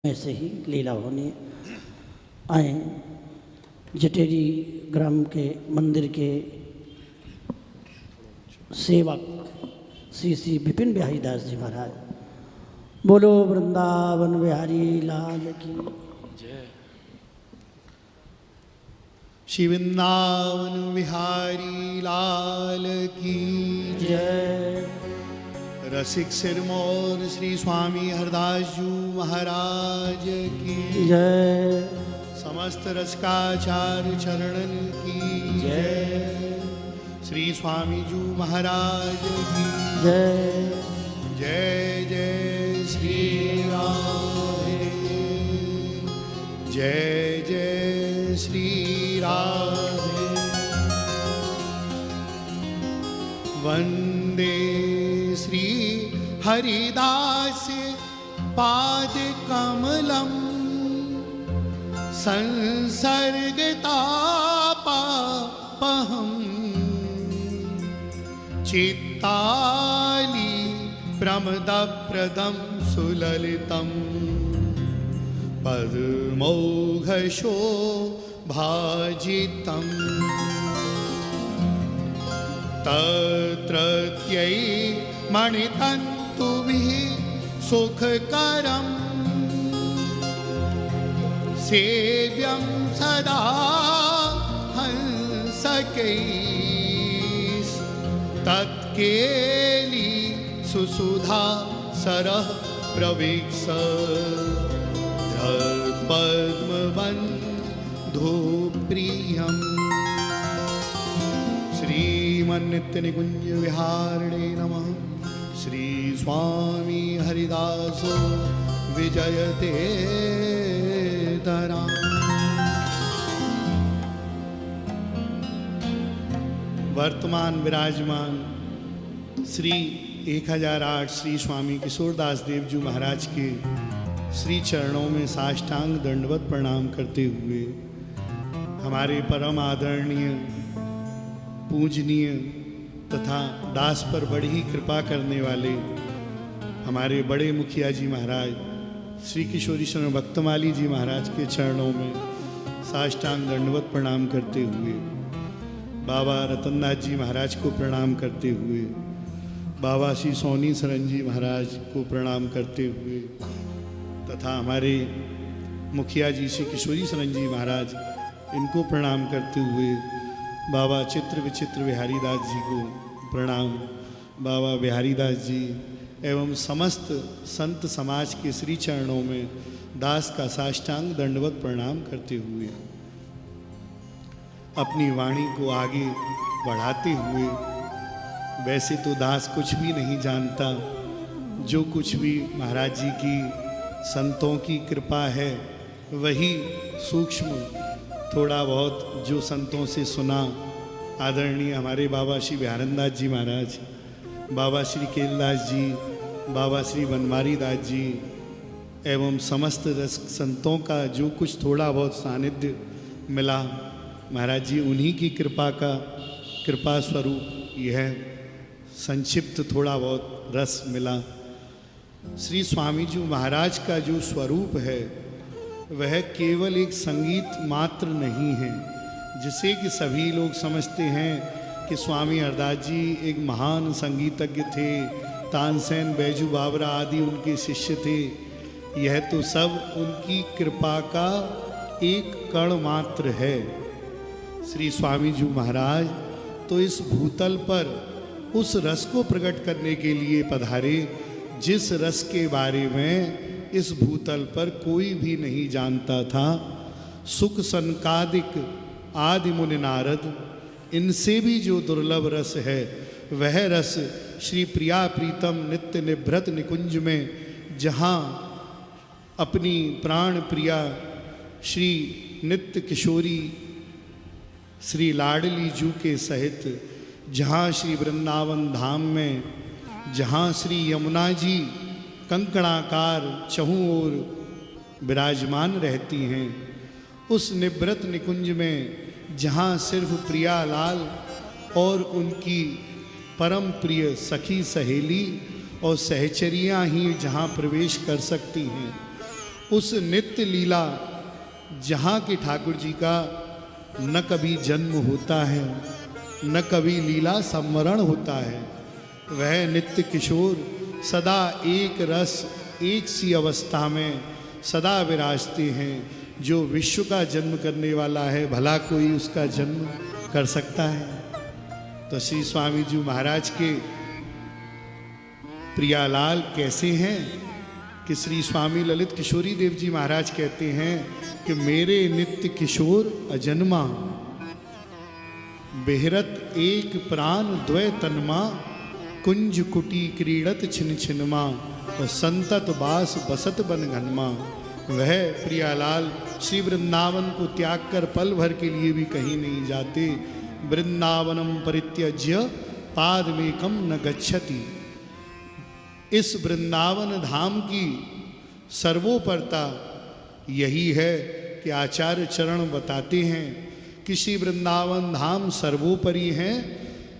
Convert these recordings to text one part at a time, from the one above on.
ऐसे ही लीला होने आए। जटेरी ग्राम के मंदिर के सेवक श्री श्री विपिन बिहारी दास जी महाराज। बोलो वृंदावन बिहारी लाल की जय। श्री वृंदावन बिहारी लाल की जय। रसिक सिरमौर श्री स्वामी हरदास जी महाराज की जय। समस्त रसकाचार्य चरणन की जय। श्री स्वामी जी महाराज की जय। जय जय श्री राधे। जय जय श्री राधे। वंदे श्री हरिदास पाद कमलम संसर्गतापापहम् चित्ताली प्रमदप्रदं सुललितं पद्मौघशोभाजितम् तत्रत्यै मणितन्तुभिः सुखकरम् सेव्यं सदा हंसकैस्तत्केली सुसुधा सरः प्रवीक्ष धृत्पद्मबन्धुप्रियम्। श्रीमन्नित्यनिकुञ्ज विहारिणे नमः। श्री स्वामी हरिदासो विजयते धरा। वर्तमान विराजमान श्री 1008 श्री स्वामी किशोरदास देव जी महाराज के श्री चरणों में साष्टांग दंडवत प्रणाम करते हुए हमारे परम आदरणीय पूजनीय तथा दास पर बड़ी ही कृपा करने वाले हमारे बड़े मुखिया जी महाराज श्री किशोरीश्वर भक्तमाली जी महाराज के चरणों में साष्टांग दंडवत प्रणाम करते हुए बाबा रतननाथ जी महाराज को प्रणाम करते हुए बाबा श्री सोनी सरन जी महाराज को प्रणाम करते हुए तथा हमारे मुखिया जी श्री किशोरी सरन जी महाराज इनको प्रणाम करते हुए बाबा चित्र विचित्र बिहारी दास जी को प्रणाम। बाबा बिहारी दास जी एवं समस्त संत समाज के श्री चरणों में दास का साष्टांग दंडवत प्रणाम करते हुए अपनी वाणी को आगे बढ़ाते हुए, वैसे तो दास कुछ भी नहीं जानता, जो कुछ भी महाराज जी की संतों की कृपा है वही सूक्ष्म थोड़ा बहुत जो संतों से सुना। आदरणीय हमारे बाबा श्री बिहारंदास जी महाराज, बाबा श्री केलदास जी, बाबा श्री बनवारी दास जी एवं समस्त रस संतों का जो कुछ थोड़ा बहुत सानिध्य मिला, महाराज जी उन्हीं की कृपा स्वरूप यह संक्षिप्त थोड़ा बहुत रस मिला। श्री स्वामी जी महाराज का जो स्वरूप है वह केवल एक संगीत मात्र नहीं है, जिसे कि सभी लोग समझते हैं कि स्वामी हरदास जी एक महान संगीतज्ञ थे, तानसेन बैजू बाबरा आदि उनके शिष्य थे। यह तो सब उनकी कृपा का एक कण मात्र है। श्री स्वामी जी महाराज तो इस भूतल पर उस रस को प्रकट करने के लिए पधारे जिस रस के बारे में इस भूतल पर कोई भी नहीं जानता था। सुख सनकादिक आदि मुनि नारद इनसे भी जो दुर्लभ रस है वह रस श्री प्रिया प्रीतम नित्य निभृत निकुंज में, जहाँ अपनी प्राण प्रिया श्री नित्य किशोरी श्री लाडली जू के सहित, जहाँ श्री वृंदावन धाम में, जहाँ श्री यमुना जी कंकणाकार चहु ओर विराजमान रहती हैं, उस निवृत निकुंज में जहाँ सिर्फ प्रियालाल और उनकी परम प्रिय सखी सहेली और सहचरियाँ ही जहाँ प्रवेश कर सकती हैं, उस नित्य लीला जहाँ के ठाकुर जी का न कभी जन्म होता है, न कभी लीला संवरण होता है, वह नित्य किशोर सदा एक रस एक सी अवस्था में सदा विराजते हैं। जो विश्व का जन्म करने वाला है, भला कोई उसका जन्म कर सकता है? तो श्री स्वामी जी महाराज के प्रियालाल कैसे हैं कि श्री स्वामी ललित किशोरी देव जी महाराज कहते हैं कि मेरे नित्य किशोर अजन्मा, बेहरत एक प्राण द्वय तन्मा, कुंज कुटी क्रीड़त छिन छिनमा, और संतत बास बसत बन घनमा। वह प्रियालाल श्री वृंदावन को त्याग कर पल भर के लिए भी कहीं नहीं जाते। वृंदावनम परित्यज्य पादमेकम न गच्छति। इस वृंदावन धाम की सर्वोपरता यही है कि आचार्य चरण बताते हैं कि श्री वृंदावन धाम सर्वोपरि हैं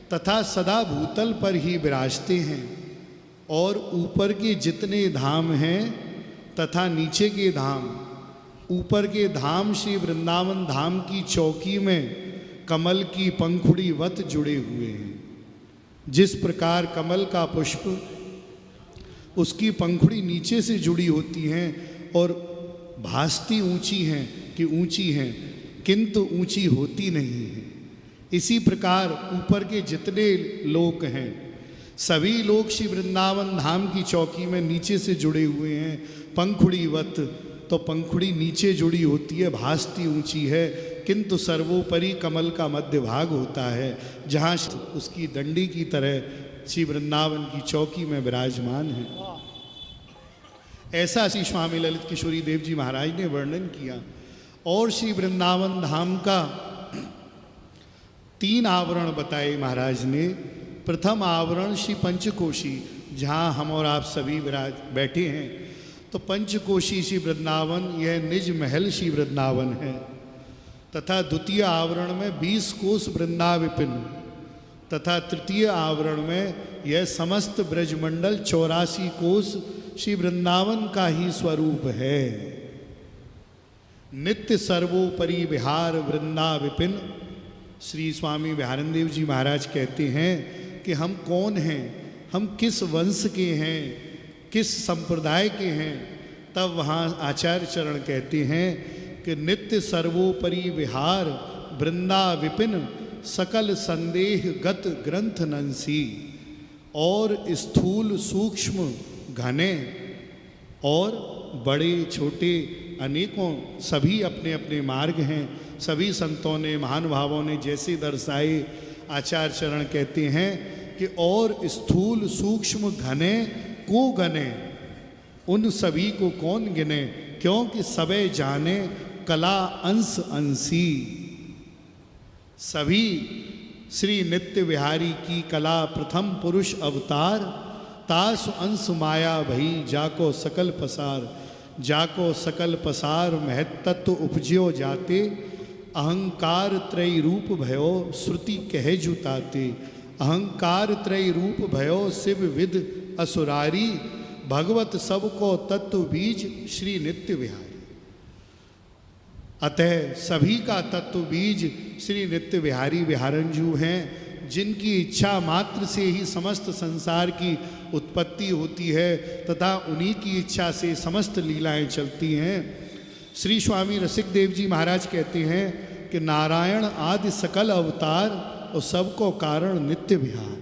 तथा सदा भूतल पर ही विराजते हैं, और ऊपर के जितने धाम हैं तथा नीचे के धाम, ऊपर के धाम श्री वृंदावन धाम की चौकी में कमल की पंखुड़ी वत जुड़े हुए हैं। जिस प्रकार कमल का पुष्प उसकी पंखुड़ी नीचे से जुड़ी होती हैं और भासती ऊंची हैं कि ऊंची हैं, किंतु ऊंची होती नहीं है, इसी प्रकार ऊपर के जितने लोक हैं सभी लोग श्री वृंदावन धाम की चौकी में नीचे से जुड़े हुए हैं पंखुड़ी वत। तो पंखुड़ी नीचे जुड़ी होती है, भासती ऊंची है, किंतु सर्वोपरि कमल का मध्य भाग होता है जहाँ उसकी दंडी की तरह श्री वृंदावन की चौकी में विराजमान है। ऐसा श्री स्वामी ललित किशोरी देव जी महाराज ने वर्णन किया। और श्री वृंदावन धाम का 3 आवरण बताए महाराज ने। प्रथम आवरण श्री पंचकोशी, जहाँ हम और आप सभी विराज बैठे हैं, तो पंचकोशी श्री वृंदावन यह निज महल श्री वृंदावन है। तथा द्वितीय आवरण में 20 कोस वृंदाविपिन, तथा तृतीय आवरण में यह समस्त ब्रजमंडल 84 कोस श्री वृंदावन का ही स्वरूप है। नित्य सर्वोपरि विहार वृंदा विपिन। श्री स्वामी बिहारन देव जी महाराज कहते हैं कि हम कौन हैं, हम किस वंश के हैं, किस संप्रदाय के हैं। तब वहाँ आचार्य चरण कहते हैं कि नित्य सर्वोपरि विहार वृंदा विपिन, सकल संदेह गत ग्रंथ नंसी। और स्थूल सूक्ष्म घने और बड़े छोटे अनेकों सभी अपने अपने मार्ग हैं। सभी संतों ने महानुभावों ने जैसे दर्शाए, आचार्य चरण कहते हैं कि और स्थूल सूक्ष्म घने को गने, उन सभी को कौन गिने, क्योंकि सबे जाने कला अंश अंशी। सभी श्री नित्य विहारी की कला प्रथम पुरुष अवतार, तास अंश माया भई जाको सकल पसार। जाको सकल पसार महत्तत्व उपज्यो जाते, अहंकार त्रय रूप भयो श्रुति कहे जुताते। अहंकार त्रय रूप भयो शिव विद असुरारी, भगवत सबको तत्व बीज श्री नित्य विहारी। अतः सभी का तत्व बीज श्री नित्य विहारी विहारंजू हैं, जिनकी इच्छा मात्र से ही समस्त संसार की उत्पत्ति होती है तथा उन्हीं की इच्छा से समस्त लीलाएं चलती हैं। श्री स्वामी रसिक देव जी महाराज कहते हैं कि नारायण आदि सकल अवतार और सबको कारण नित्य विहार।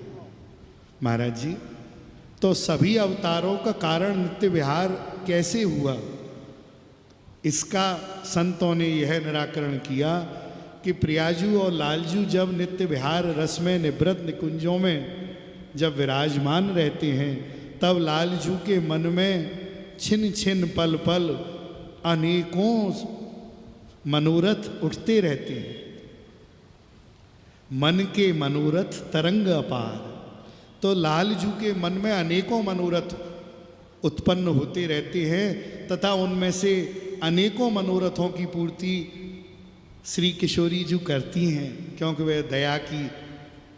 महाराज जी, तो सभी अवतारों का कारण नित्य विहार कैसे हुआ, इसका संतों ने यह निराकरण किया कि प्रियाजू और लालजू जब नित्य विहार रस में निवृत्त निकुंजों में जब विराजमान रहते हैं, तब लालजू के मन में छिन छिन पल पल अनेकों मनोरथ उठते रहते हैं। मन के मनोरथ तरंग अपार। तो लालजू के मन में अनेकों मनोरथ उत्पन्न होते रहते हैं तथा उनमें से अनेकों मनोरथों की पूर्ति श्री किशोरी जी करती हैं, क्योंकि वे दया की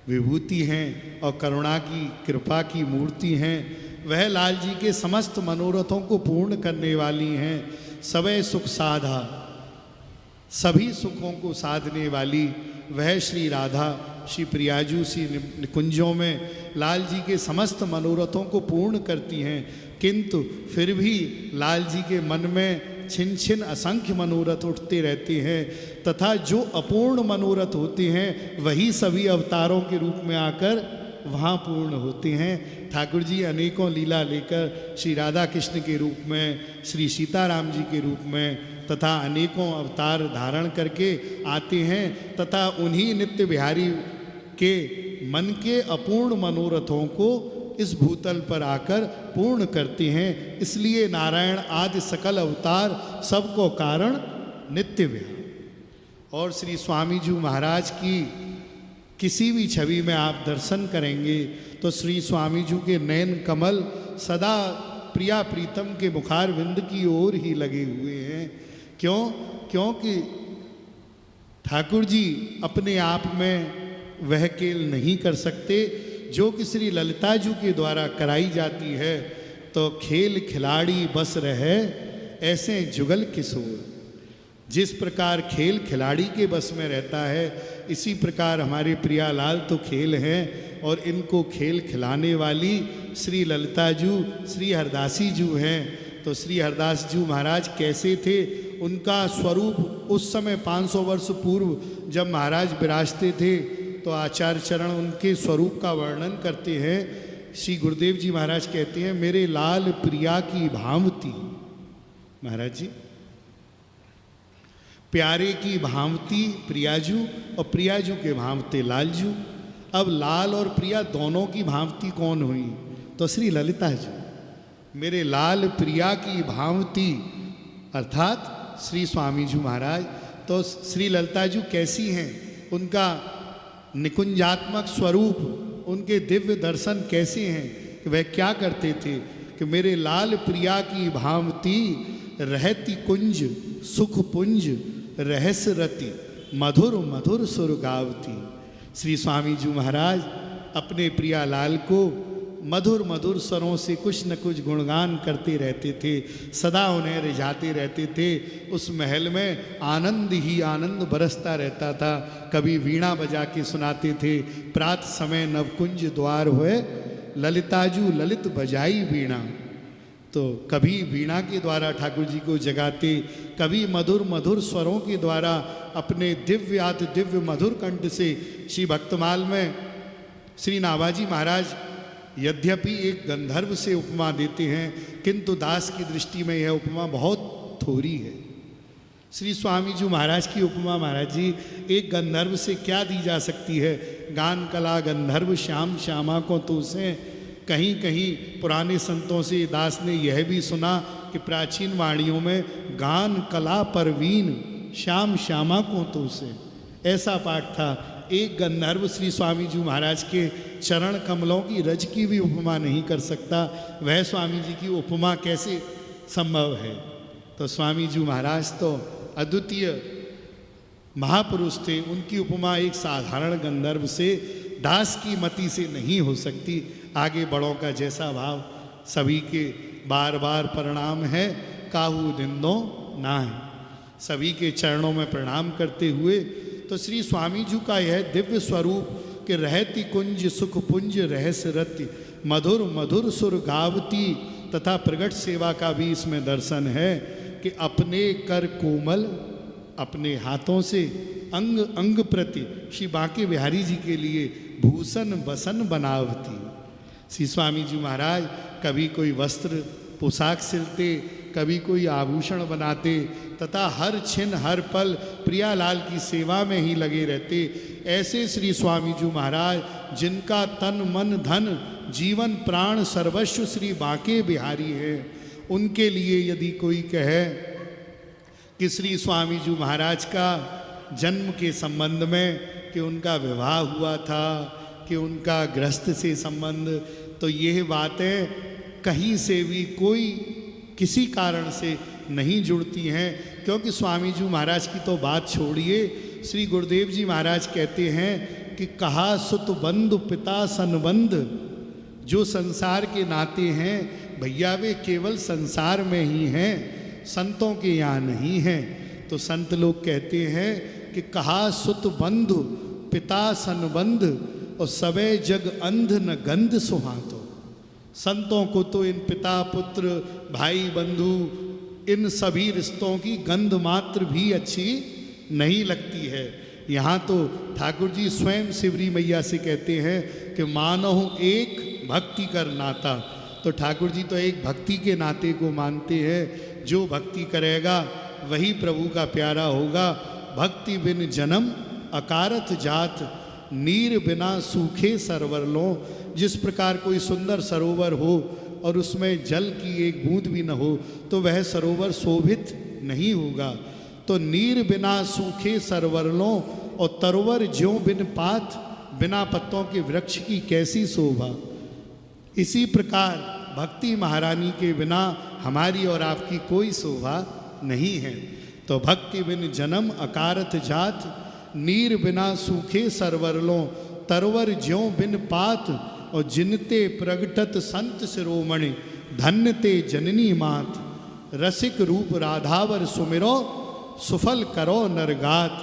विभूति हैं और करुणा की कृपा की मूर्ति हैं। वह लाल जी के समस्त मनोरथों को पूर्ण करने वाली हैं। सवै सुख साधा, सभी सुखों को साधने वाली वह श्री राधा श्री प्रियाजू श्री निकुंजों में लाल जी के समस्त मनोरथों को पूर्ण करती हैं। किंतु फिर भी लाल जी के मन में छिन छिन असंख्य मनोरथ उठते रहते हैं, तथा जो अपूर्ण मनोरथ होते हैं वही सभी अवतारों के रूप में आकर वहाँ पूर्ण होते हैं। ठाकुर जी अनेकों लीला लेकर श्री राधा कृष्ण के रूप में, श्री सीताराम जी के रूप में तथा अनेकों अवतार धारण करके आते हैं, तथा उन्हीं नित्य बिहारी के मन के अपूर्ण मनोरथों को इस भूतल पर आकर पूर्ण करते हैं। इसलिए नारायण आदि सकल अवतार सबको कारण नित्य बिहार। और श्री स्वामी जी महाराज की किसी भी छवि में आप दर्शन करेंगे तो श्री स्वामी जी के नयन कमल सदा प्रिया प्रीतम के मुखार विंद की ओर ही लगे हुए हैं। क्यों? क्योंकि ठाकुर जी अपने आप में वह खेल नहीं कर सकते जो कि श्री ललिता जी के द्वारा कराई जाती है। तो खेल खिलाड़ी बस रहे ऐसे जुगल किशोर। जिस प्रकार खेल खिलाड़ी के बस में रहता है, इसी प्रकार हमारे प्रियालाल तो खेल हैं और इनको खेल खिलाने वाली श्री ललिता जू श्री हरदासी जू हैं। तो श्री हरदास जू महाराज कैसे थे, उनका स्वरूप उस समय 500 वर्ष पूर्व जब महाराज विराजते थे तो आचार्य चरण उनके स्वरूप का वर्णन करते हैं। श्री गुरुदेव जी महाराज कहते हैं, मेरे लाल प्रिया की भांवती। महाराज जी, प्यारे की भांवती प्रियाजू और प्रियाजू के भांवते लालजू। अब लाल और प्रिया दोनों की भांवती कौन हुई? तो श्री ललिता जी। मेरे लाल प्रिया की भांवती अर्थात श्री स्वामी जी महाराज। तो श्री ललिता जी कैसी हैं, उनका निकुंजात्मक स्वरूप, उनके दिव्य दर्शन कैसे हैं, कि वह क्या करते थे कि मेरे लाल प्रिया की भांवती रहती कुंज सुख पुंज रहस्य रति मधुर मधुर सुर गावती। श्री स्वामी जी महाराज अपने प्रिया लाल को मधुर मधुर स्वरों से कुछ न कुछ गुणगान करते रहते थे, सदा उन्हें रिझाते रहते थे। उस महल में आनंद ही आनंद बरसता रहता था। कभी वीणा बजा के सुनाते थे, प्रात समय नवकुंज द्वार हुए ललिताजू ललित बजाई वीणा। तो कभी वीणा के द्वारा ठाकुर जी को जगाते, कभी मधुर मधुर स्वरों के द्वारा अपने दिव्याति दिव्य मधुर कंठ से। श्री भक्तमाल में श्री नाभाजी महाराज यद्यपि एक गंधर्व से उपमा देते हैं, किंतु दास की दृष्टि में यह उपमा बहुत थोड़ी है। श्री स्वामी जी महाराज की उपमा महाराज जी एक गंधर्व से क्या दी जा सकती है? गान कला गंधर्व श्याम श्यामा को तो उसे। कहीं कहीं पुराने संतों से दास ने यह भी सुना कि प्राचीन वाणियों में गान कला परवीन श्याम श्यामा को तो उसे, ऐसा पाठ था। एक गंधर्व श्री स्वामी जी महाराज के चरण कमलों की रज की भी उपमा नहीं कर सकता, वह स्वामी जी की उपमा कैसे संभव है? तो स्वामी जी महाराज तो अद्वितीय महापुरुष थे, उनकी उपमा एक साधारण गंधर्व से, दास की मति से नहीं हो सकती। आगे बड़ों का जैसा भाव, सभी के बार बार प्रणाम है, काहू निंदो ना है। सभी के चरणों में प्रणाम करते हुए तो श्री स्वामी जी का यह दिव्य स्वरूप कि रहती कुंज सुख पुंज रहस्य रति मधुर मधुर सुर गावती, तथा प्रगट सेवा का भी इसमें दर्शन है कि अपने कर कोमल, अपने हाथों से अंग अंग प्रति श्री बांके बिहारी जी के लिए भूषण बसन बनावती। श्री स्वामी जी महाराज कभी कोई वस्त्र पोशाक सिलते, कभी कोई आभूषण बनाते, तथा हर छिन हर पल प्रियालाल की सेवा में ही लगे रहते। ऐसे श्री स्वामी जी महाराज जिनका तन मन धन जीवन प्राण सर्वस्व श्री बांके बिहारी है, उनके लिए यदि कोई कहे कि श्री स्वामी जी महाराज का जन्म के संबंध में कि उनका विवाह हुआ था, कि उनका गृहस्थ से संबंध, तो यह बातें कहीं से भी कोई किसी कारण से नहीं जुड़ती हैं। क्योंकि स्वामी जी महाराज की तो बात छोड़िए, श्री गुरुदेव जी महाराज कहते हैं कि कहा सुत बंधु पिता संबंध, जो संसार के नाते हैं भैया वे केवल संसार में ही हैं, संतों के यहाँ नहीं हैं। तो संत लोग कहते हैं कि कहा सुत बंधु पिता संबंध और सबे जग अंध न गंध सुहातो। संतों को तो इन पिता पुत्र भाई बंधु इन सभी रिश्तों की गंध मात्र भी अच्छी नहीं लगती है। यहाँ तो ठाकुर जी स्वयं शिवरी मैया से कहते हैं कि मानो एक भक्ति कर नाता। तो ठाकुर जी तो एक भक्ति के नाते को मानते हैं, जो भक्ति करेगा वही प्रभु का प्यारा होगा। भक्ति बिन जन्म अकारत जात, नीर बिना सूखे सरवर लो। जिस प्रकार कोई सुंदर सरोवर हो और उसमें जल की एक बूंद भी न हो तो वह सरोवर शोभित नहीं होगा। तो नीर बिना सूखे सरवर लो और तरवर ज्यों बिन पात, बिना पत्तों के वृक्ष की कैसी शोभा। इसी प्रकार भक्ति महारानी के बिना हमारी और आपकी कोई शोभा नहीं है। तो भक्ति बिन जन्म अकारत जात, नीर बिना सूखे सरवरलों, तरवर ज्यों बिन पात। और जिनते प्रगटत संत शिरोमणि, धन्य ते जननी मात। रसिक रूप राधावर सुमिरो, सुफल करो नरगात।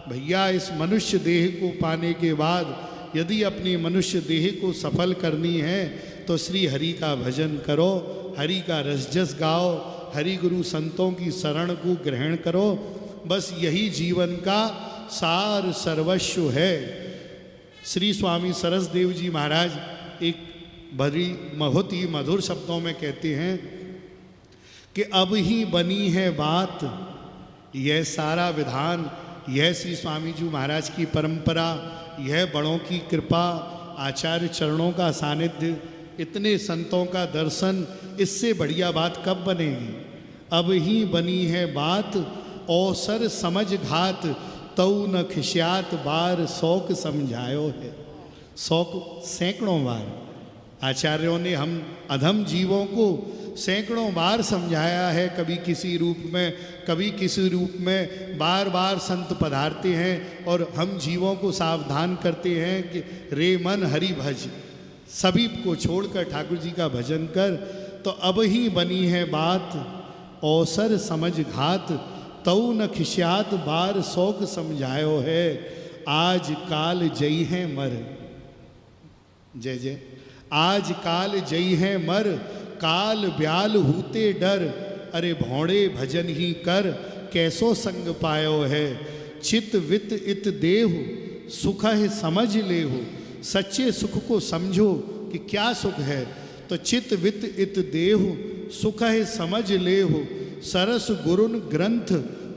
भैया इस मनुष्य देह को पाने के बाद यदि अपनी मनुष्य देह को सफल करनी है तो श्री हरि का भजन करो, हरि का रसजस गाओ, हरि गुरु संतों की शरण को ग्रहण करो। बस यही जीवन का सार सर्वस्व है। श्री स्वामी सरसदेव जी महाराज एक बड़ी बहुत ही मधुर शब्दों में कहते हैं कि अब ही बनी है बात, यह सारा विधान, यह श्री स्वामी जी महाराज की परंपरा, यह बड़ों की कृपा, आचार्य चरणों का सानिध्य, इतने संतों का दर्शन, इससे बढ़िया बात कब बनेगी। अब ही बनी है बात, अवसर समझ घात, तऊ न खिस्यात बार शौक समझायो है। शौक सैकड़ों बार आचार्यों ने हम अधम जीवों को सैकड़ों बार समझाया है, कभी किसी रूप में कभी किसी रूप में, बार बार संत पधारते हैं और हम जीवों को सावधान करते हैं कि रे मन हरि भज, सभी को छोड़कर ठाकुर जी का भजन कर। तो अब ही बनी है बात, अवसर समझ घात, तऊ न खिस्यात बार शौक समझायो है। आज काल जई है मर, जय जय। आज काल जई है मर, काल ब्याल हूते डर। अरे भौड़े भजन ही कर, कैसो संग पायो है। चित वित इत देहु, सुख है समझ लेहु। सच्चे सुख को समझो कि क्या सुख है। तो चित वित इत देहु, सुख है समझ लेहु। सरस गुरुन ग्रंथ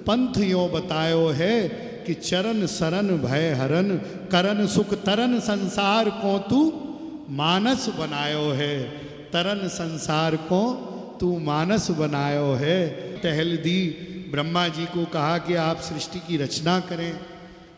पंथ यो बतायो है कि चरण सरन भय हरन, करन सुख तरन संसार को तू मानस बनायो है। तरन संसार को तू मानस बनायो है। टहल दी, ब्रह्मा जी को कहा कि आप सृष्टि की रचना करें,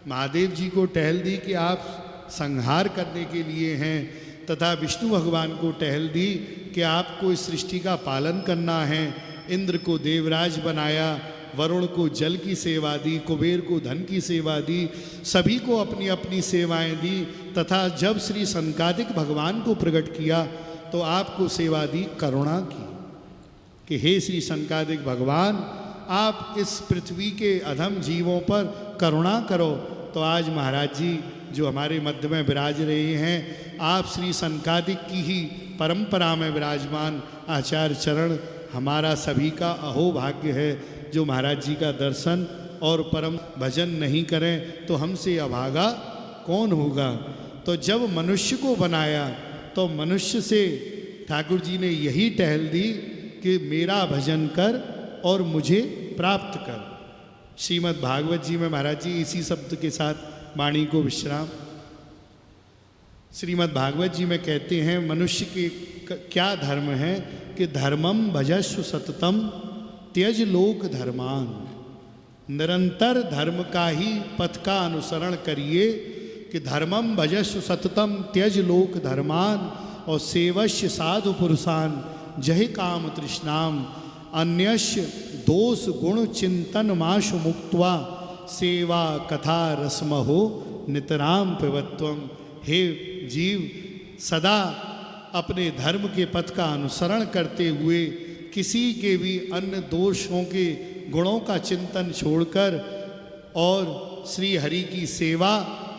महादेव जी को टहल दी कि आप संहार करने के लिए हैं, तथा विष्णु भगवान को टहल दी कि आपको इस सृष्टि का पालन करना है। इंद्र को देवराज बनाया, वरुण को जल की सेवा दी, कुबेर को धन की सेवा दी, सभी को अपनी अपनी सेवाएं दी। तथा जब श्री सनकादिक भगवान को प्रकट किया तो आपको सेवा दी करुणा की कि हे श्री सनकादिक भगवान, आप इस पृथ्वी के अधम जीवों पर करुणा करो। तो आज महाराज जी जो हमारे मध्य में विराज रहे हैं, आप श्री सनकादिक की ही परंपरा में विराजमान आचार्य चरण हमारा सभी का अहोभाग्य है। जो महाराज जी का दर्शन और परम भजन नहीं करें तो हमसे अभागा कौन होगा। तो जब मनुष्य को बनाया तो मनुष्य से ठाकुर जी ने यही टहल दी कि मेरा भजन कर और मुझे प्राप्त कर। श्रीमद् भागवत जी में महाराज जी इसी शब्द के साथ वाणी को विश्राम। श्रीमद् भागवत जी में कहते हैं मनुष्य के क्या धर्म है कि धर्मम भजस्व सततम त्यज लोक धर्मान। निरंतर धर्म का ही पथ का अनुसरण करिए कि धर्मम भजस्व सततम त्यज लोक धर्मान और सेवश्य साधु पुरुषान जहि काम तृष्णाम। अन्यस्य दोष गुण चिंतन माशु मुक्त्वा सेवा कथा रसमहो नितराम पिबत्वम। हे जीव, सदा अपने धर्म के पथ का अनुसरण करते हुए किसी के भी अन्य दोषों के गुणों का चिंतन छोड़कर और श्री हरि की सेवा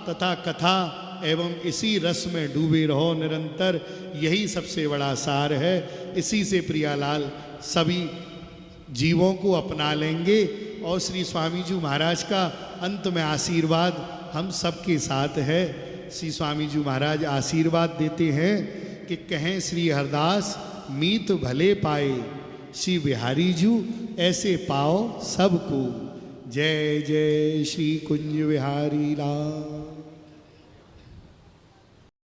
तथा कथा एवं इसी रस में डूबे रहो निरंतर। यही सबसे बड़ा सार है। इसी से प्रियालाल सभी जीवों को अपना लेंगे और श्री स्वामी जी महाराज का अंत में आशीर्वाद हम सबके साथ है। श्री स्वामी जी महाराज आशीर्वाद देते हैं कि कहें श्री हरदास मीत भले पाए, श्री बिहारी जू ऐसे पाओ सबको। जय जय श्री कुंज बिहारी लाल।